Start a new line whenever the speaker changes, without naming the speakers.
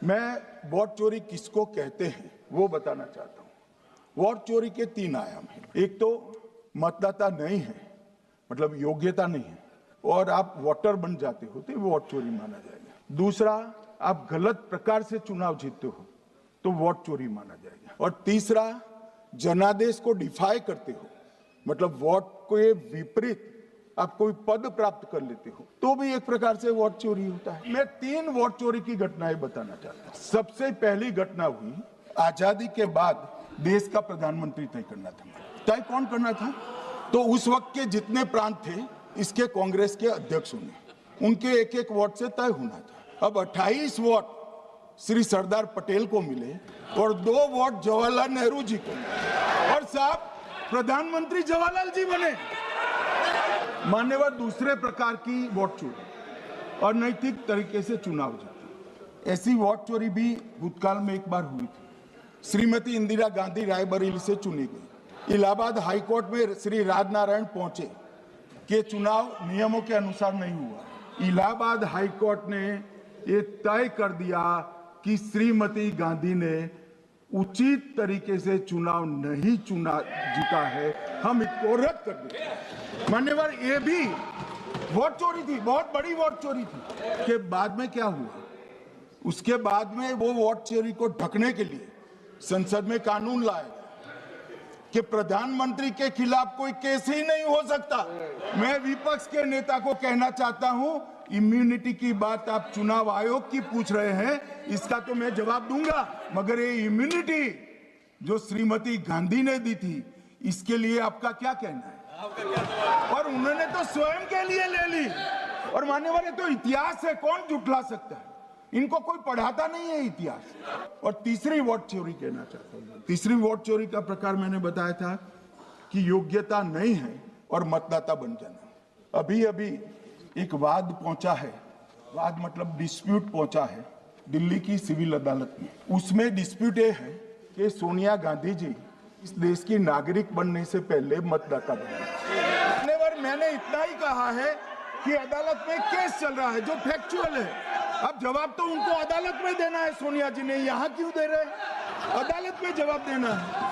मैं वोट चोरी किसको कहते हैं वो बताना चाहता हूँ। वोट चोरी के 3 आयाम हैं। एक तो मतदाता नहीं है, मतलब योग्यता नहीं है, और आप वोटर बन जाते हो तो वोट चोरी माना जाएगा। दूसरा, आप गलत प्रकार से चुनाव जीतते हो तो वोट चोरी माना जाएगा। और तीसरा, जनादेश को डिफाई करते हो, मतलब वोट के विपरीत आप कोई पद प्राप्त कर लेते हो तो भी एक प्रकार से वोट चोरी होता है। मैं 3 वोट चोरी की घटनाएं बताना चाहता हूँ। सबसे पहली घटना हुई आजादी के बाद देश का प्रधानमंत्री तय करना था। तय कौन करना था? तो उस वक्त के जितने प्रांत थे इसके कांग्रेस के अध्यक्ष होने, उनके एक एक वोट से तय होना था। अब 28 वोट श्री सरदार पटेल को मिले और 2 वोट जवाहरलाल नेहरू जी को मिले और साहब प्रधानमंत्री जवाहरलाल जी बने। मान्यवर दूसरे प्रकार की वोट चोरी और नैतिक तरीके से चुनाव जीता। ऐसी वोट चोरी भी भूतकाल में एक बार हुई थी। श्रीमती इंदिरा गांधी रायबरेली से चुनी गई। इलाहाबाद हाईकोर्ट में श्री राजनारायण पहुंचे कि चुनाव नियमों के अनुसार नहीं हुआ। इलाहाबाद हाईकोर्ट ने ये तय कर दिया कि श्रीमती गांधी ने उचित तरीके से चुनाव नहीं जीता है, हम इसको रद्द कर देते हैं। मान्यवर ये भी वोट चोरी थी, बहुत बड़ी वोट चोरी थी। के बाद में क्या हुआ? उसके बाद में वो वोट चोरी को ढकने के लिए संसद में कानून लाया कि प्रधानमंत्री के खिलाफ कोई केस ही नहीं हो सकता। मैं विपक्ष के नेता को कहना चाहता हूं, इम्यूनिटी की बात आप चुनाव आयोग की पूछ रहे हैं, इसका तो मैं जवाब दूंगा, मगर ये इम्यूनिटी जो श्रीमती गांधी ने दी थी इसके लिए आपका क्या कहना है? और उन्होंने तो स्वयं के लिए ले ली। और मान्यवर तो इतिहास है, कौन झुठला सकता है? इनको कोई पढ़ाता नहीं है इतिहास। और तीसरी वोट चोरी कहना चाहता हूँ। तीसरी वोट चोरी का प्रकार मैंने बताया था कि योग्यता नहीं है और मतदाता बन जाना। अभी अभी एक वाद पहुंचा है, वाद मतलब डिस्प्यूट पहुंचा है दिल्ली की सिविल अदालत में। उसमें डिस्प्यूट ये है कि सोनिया गांधी जी इस देश की नागरिक बनने से पहले मतदाता बने। मैंने इतना ही कहा है कि अदालत में केस चल रहा है जो फैक्चुअल है। अब जवाब तो उनको अदालत में देना है। सोनिया जी ने यहाँ क्यों दे रहे हैं? अदालत में जवाब देना है।